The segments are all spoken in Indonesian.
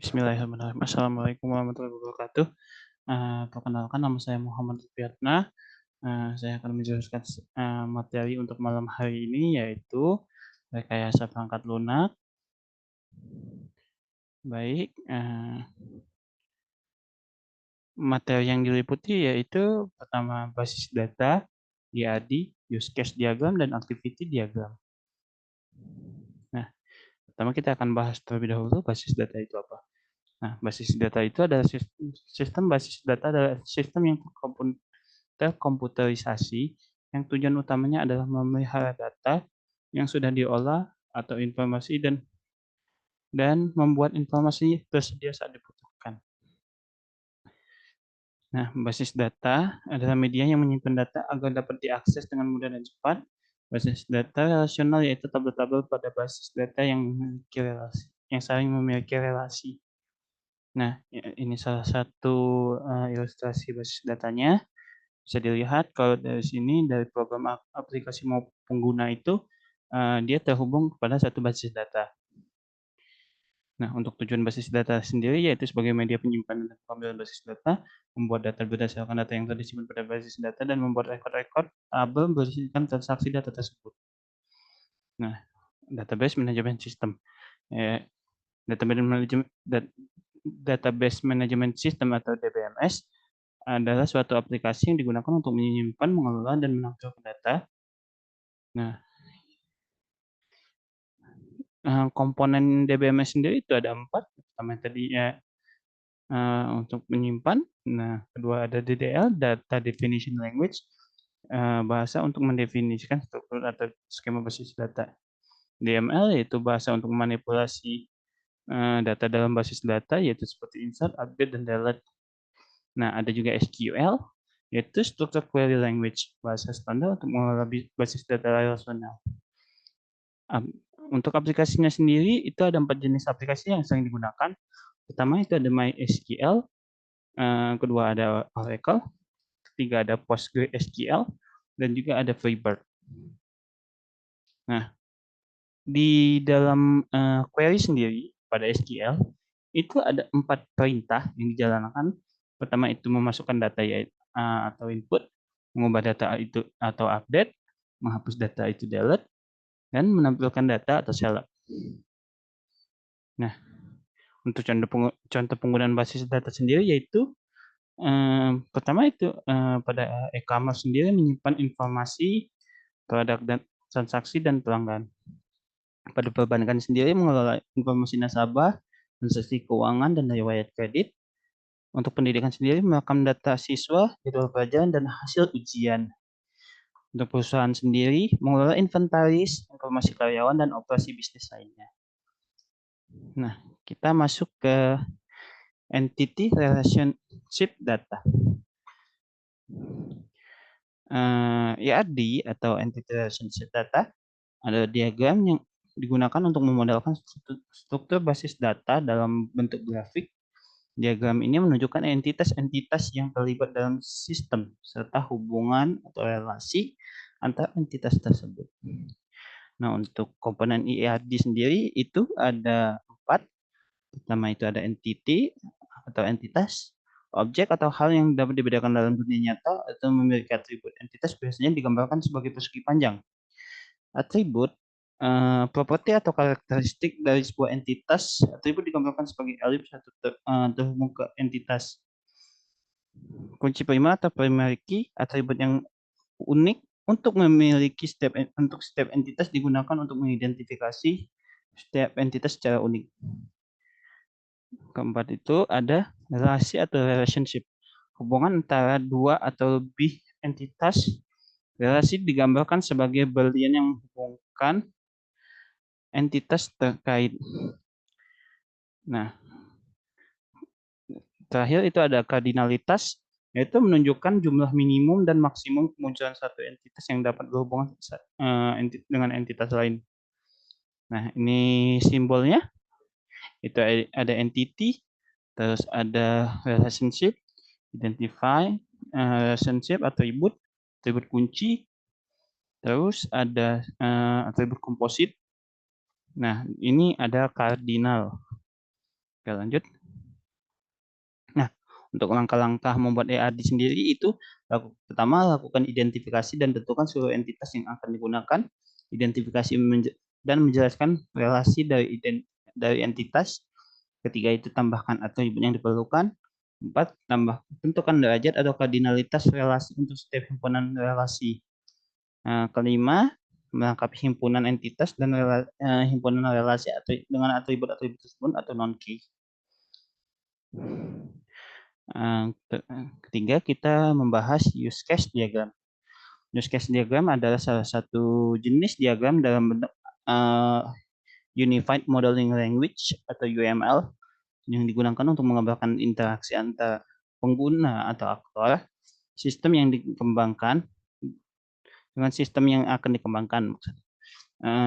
Bismillahirrahmanirrahim. Assalamualaikum warahmatullahi wabarakatuh. Perkenalkan nama saya Muhammad Rufiatna. Saya akan menjelaskan materi untuk malam hari ini yaitu rekayasa perangkat lunak. Baik, materi yang diliputi yaitu pertama basis data, DAD, use case diagram, dan activity diagram. Nah, pertama kita akan bahas terlebih dahulu basis data itu apa. Nah, basis data itu adalah sistem basis data adalah sistem yang terkomputerisasi yang tujuan utamanya adalah memelihara data yang sudah diolah atau informasi dan membuat informasi tersedia saat dibutuhkan. Nah, basis data adalah media yang menyimpan data agar dapat diakses dengan mudah dan cepat. Basis data relasional yaitu tabel-tabel pada basis data yang memiliki relasi, yang saling memiliki relasi. Nah, ini salah satu ilustrasi basis datanya. Bisa dilihat kalau dari sini dari program aplikasi mau pengguna itu dia terhubung kepada satu basis data. Nah, untuk tujuan basis data sendiri yaitu sebagai media penyimpanan dan pengambilan basis data, membuat data berdasarkan data yang telah disimpan pada basis data dan membuat rekod-rekod tabel berisikan transaksi data tersebut. Nah, database management system. Database management system atau DBMS adalah suatu aplikasi yang digunakan untuk menyimpan, mengelola, dan menampilkan data. Nah, komponen DBMS sendiri itu ada 4. Pertama tadi ya untuk menyimpan. Nah, kedua ada DDL, Data Definition Language, bahasa untuk mendefinisikan struktur atau skema basis data. DML yaitu bahasa untuk memanipulasi data dalam basis data, yaitu seperti insert, update, dan delete. Nah, ada juga SQL, yaitu Structured Query Language, bahasa standar untuk mengelola basis data relasional. Untuk aplikasinya sendiri, itu ada 4 jenis aplikasi yang sering digunakan. Pertama itu ada MySQL, kedua ada Oracle, ketiga ada PostgreSQL, dan juga ada Freebird. Nah, di dalam query sendiri pada SQL, itu ada 4 perintah yang dijalankan. Pertama itu memasukkan data atau input, mengubah data itu atau update, menghapus data itu delete, dan menampilkan data atau select. Nah, untuk contoh penggunaan basis data sendiri yaitu pertama itu pada e-commerce sendiri menyimpan informasi produk dan transaksi dan pelanggan. Pada perbankan sendiri mengelola informasi nasabah, transaksi keuangan, dan riwayat kredit. Untuk pendidikan sendiri merekam data siswa, jadwal pelajaran, dan hasil ujian. Untuk perusahaan sendiri mengelola inventaris, informasi karyawan, dan operasi bisnis lainnya. Nah, kita masuk ke Entity Relationship Data. ERD atau Entity Relationship Data ada diagram yang digunakan untuk memodelkan struktur basis data dalam bentuk grafik. Diagram ini menunjukkan entitas-entitas yang terlibat dalam sistem serta hubungan atau relasi antara entitas tersebut. Nah, untuk komponen ERD sendiri itu ada 4. Pertama itu ada entity atau entitas, objek atau hal yang dapat dibedakan dalam dunia nyata atau memiliki atribut. Entitas biasanya digambarkan sebagai persegi panjang. Atribut properti atau karakteristik dari sebuah entitas. Atribut digambarkan sebagai elips atau terhubung ke entitas. Kunci prima atau primary key, atribut yang unik untuk setiap entitas digunakan untuk mengidentifikasi setiap entitas secara unik. Keempat itu ada relasi atau relationship. Hubungan antara dua atau lebih entitas. Relasi digambarkan sebagai berlian yang menghubungkan entitas terkait. Nah, terakhir itu ada kardinalitas, yaitu menunjukkan jumlah minimum dan maksimum kemunculan satu entitas yang dapat berhubungan dengan entitas lain. Nah, ini simbolnya. Itu ada entity, terus ada relationship, identify, relationship, atribut kunci, terus ada atribut komposit. Nah, ini ada kardinal. Oke, lanjut. Nah, untuk langkah-langkah membuat EAD sendiri itu pertama lakukan identifikasi dan tentukan seluruh entitas yang akan digunakan, identifikasi dan menjelaskan relasi dari entitas. Ketiga itu tambahkan atribut yang diperlukan. Empat, tentukan derajat atau kardinalitas relasi untuk setiap himpunan relasi. Kelima, melengkapi himpunan entitas dan himpunan relasi dengan atribut-atribut tersebut atau non-key. Ketiga, kita membahas use case diagram. Use case diagram adalah salah satu jenis diagram dalam bentuk Unified Modeling Language atau UML yang digunakan untuk menggambarkan interaksi antara pengguna atau aktor, sistem yang dikembangkan dengan sistem yang akan dikembangkan.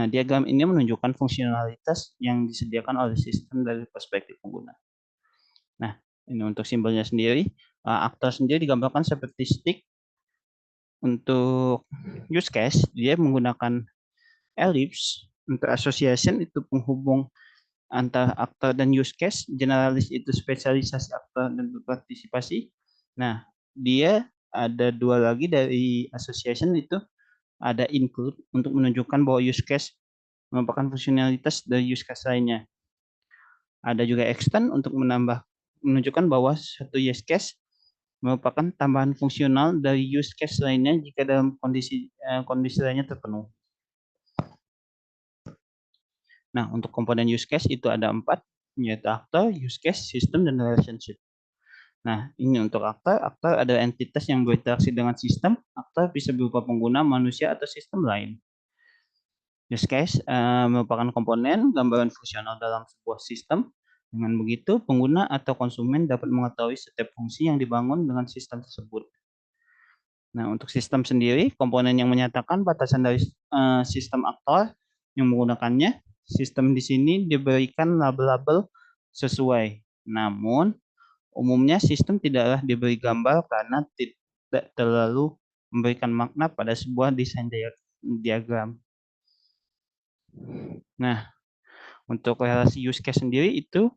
Diagram ini menunjukkan fungsionalitas yang disediakan oleh sistem dari perspektif pengguna. Nah, ini untuk simbolnya sendiri. Aktor sendiri digambarkan seperti stick. Untuk use case, dia menggunakan ellipse. Untuk association itu penghubung antara aktor dan use case. Generalis itu spesialisasi aktor dan berpartisipasi. Nah, dia ada dua lagi dari association itu ada include untuk menunjukkan bahwa use case merupakan fungsionalitas dari use case lainnya. Ada juga extend untuk menunjukkan bahwa satu use case merupakan tambahan fungsional dari use case lainnya jika dalam kondisi lainnya terpenuhi. Nah, untuk komponen use case itu ada 4, yaitu aktor, use case, system, dan relationship. Nah, ini untuk aktor. Aktor adalah entitas yang berinteraksi dengan sistem. Aktor bisa berupa pengguna, manusia, atau sistem lain. Use case merupakan komponen gambaran fungsional dalam sebuah sistem. Dengan begitu, pengguna atau konsumen dapat mengetahui setiap fungsi yang dibangun dengan sistem tersebut. Nah, untuk sistem sendiri, komponen yang menyatakan batasan dari sistem aktor yang menggunakannya. Sistem di sini diberikan label-label sesuai. Namun, umumnya sistem tidaklah diberi gambar karena tidak terlalu memberikan makna pada sebuah desain diagram. Nah, untuk relasi use case sendiri itu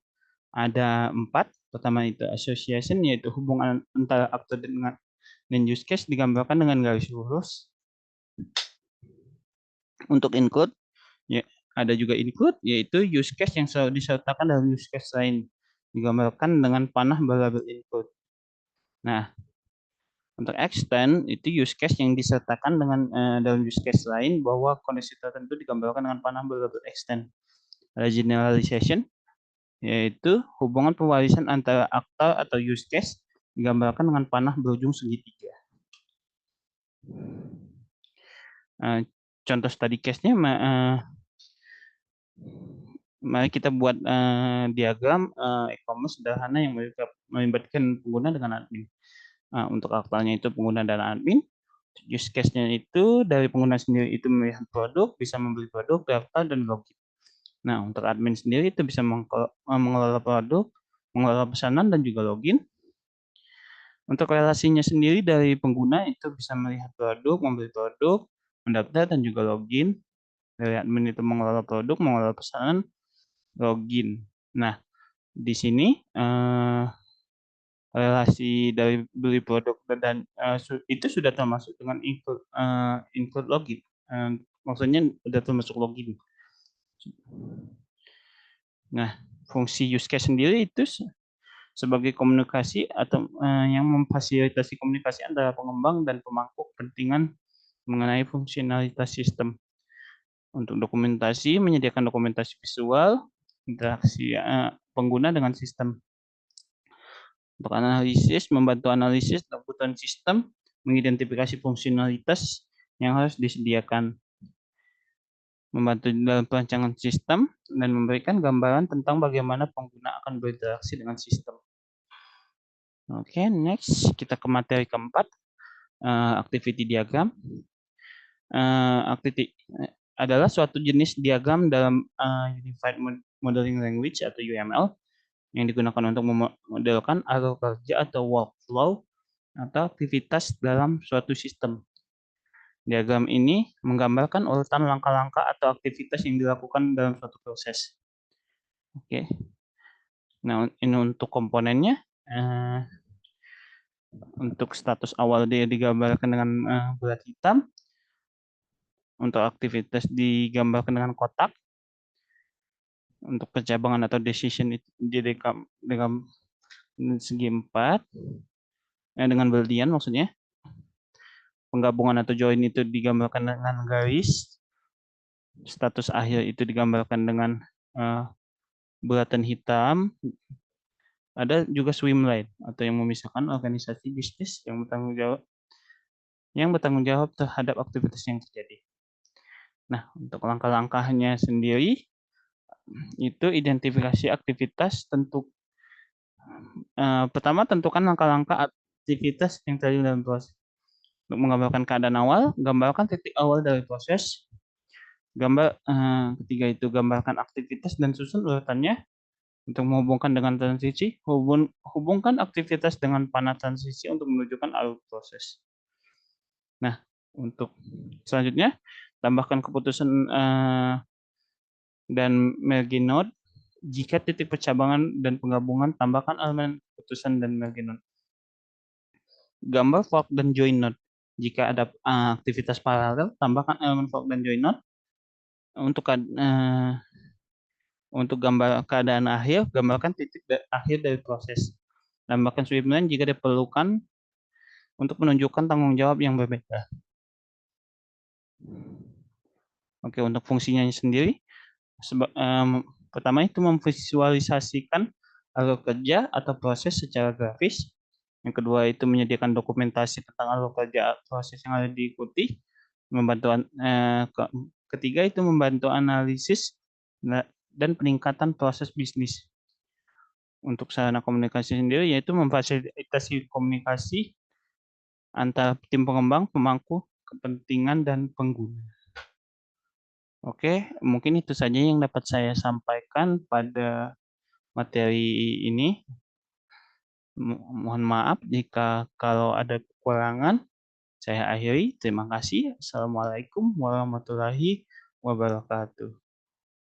ada 4. Pertama itu association, yaitu hubungan antara aktor dengan use case digambarkan dengan garis lurus. Untuk include, ya, ada juga include, yaitu use case yang selalu disertakan dalam use case lain, digambarkan dengan panah berlabel include. Nah, untuk extend, itu use case yang disertakan dengan dalam use case lain bahwa kondisi tertentu digambarkan dengan panah berlabel extend. Ada generalization, yaitu hubungan pewarisan antara aktor atau use case digambarkan dengan panah berujung segitiga. Contoh study case-nya, mari kita buat diagram e-commerce sederhana yang melibatkan pengguna dengan admin. Untuk aktornya itu pengguna dan admin. Use case-nya itu dari pengguna sendiri itu melihat produk, bisa membeli produk, daftar, dan login. Nah, untuk admin sendiri itu bisa mengelola produk, mengelola pesanan, dan juga login. Untuk relasinya sendiri dari pengguna itu bisa melihat produk, membeli produk, mendaftar, dan juga login. Dari admin itu mengelola produk, mengelola pesanan, login. Nah, di sini relasi dari beli produk dan itu sudah termasuk dengan include login. Maksudnya sudah termasuk login. Nah, fungsi use case sendiri itu sebagai komunikasi atau yang memfasilitasi komunikasi antara pengembang dan pemangku kepentingan mengenai fungsionalitas sistem. Untuk dokumentasi, menyediakan dokumentasi visual, interaksi pengguna dengan sistem. Untuk analisis, membantu analisis kebutuhan sistem, mengidentifikasi fungsionalitas yang harus disediakan, membantu dalam perancangan sistem, dan memberikan gambaran tentang bagaimana pengguna akan berinteraksi dengan sistem. Oke, next kita ke materi keempat, activity diagram. Activity adalah suatu jenis diagram dalam Unified Modeling Language atau UML yang digunakan untuk memodelkan alur kerja atau workflow atau aktivitas dalam suatu sistem. Diagram ini menggambarkan urutan langkah-langkah atau aktivitas yang dilakukan dalam suatu proses. Oke. Nah, ini untuk komponennya. Untuk status awal dia digambarkan dengan bulat hitam. Untuk aktivitas digambarkan dengan kotak. Untuk pencabangan atau decision itu dengan segi 4. Dengan berlian maksudnya. Penggabungan atau join itu digambarkan dengan garis. Status akhir itu digambarkan dengan bulatan hitam. Ada juga swimline atau yang memisahkan organisasi bisnis yang bertanggung jawab terhadap aktivitas yang terjadi. Nah, untuk langkah-langkahnya sendiri itu identifikasi aktivitas pertama tentukan langkah-langkah aktivitas yang terjadi dalam proses. Untuk menggambarkan keadaan awal, gambarkan titik awal dari proses. Ketiga itu gambarkan aktivitas dan susun urutannya. Untuk menghubungkan dengan transisi, hubungkan aktivitas dengan panah transisi untuk menunjukkan alur proses. Nah, untuk selanjutnya, tambahkan keputusan dan merge node. Jika titik percabangan dan penggabungan, tambahkan elemen keputusan dan merge node. Gambar fork dan join node. Jika ada aktivitas paralel, tambahkan elemen fork dan join node. Untuk gambar keadaan akhir, gambarkan titik akhir dari proses. Tambahkan swimline jika diperlukan untuk menunjukkan tanggung jawab yang berbeda. Oke, untuk fungsinya sendiri, pertama itu memvisualisasikan alur kerja atau proses secara grafis. Yang kedua itu menyediakan dokumentasi tentang alur kerja proses yang ada diikuti. Ketiga itu membantu analisis dan peningkatan proses bisnis. Untuk sarana komunikasi sendiri yaitu memfasilitasi komunikasi antara tim pengembang, pemangku kepentingan, dan pengguna. Oke, mungkin itu saja yang dapat saya sampaikan pada materi ini. Mohon maaf jika kalau ada kekurangan. Saya akhiri. Terima kasih. Assalamualaikum warahmatullahi wabarakatuh.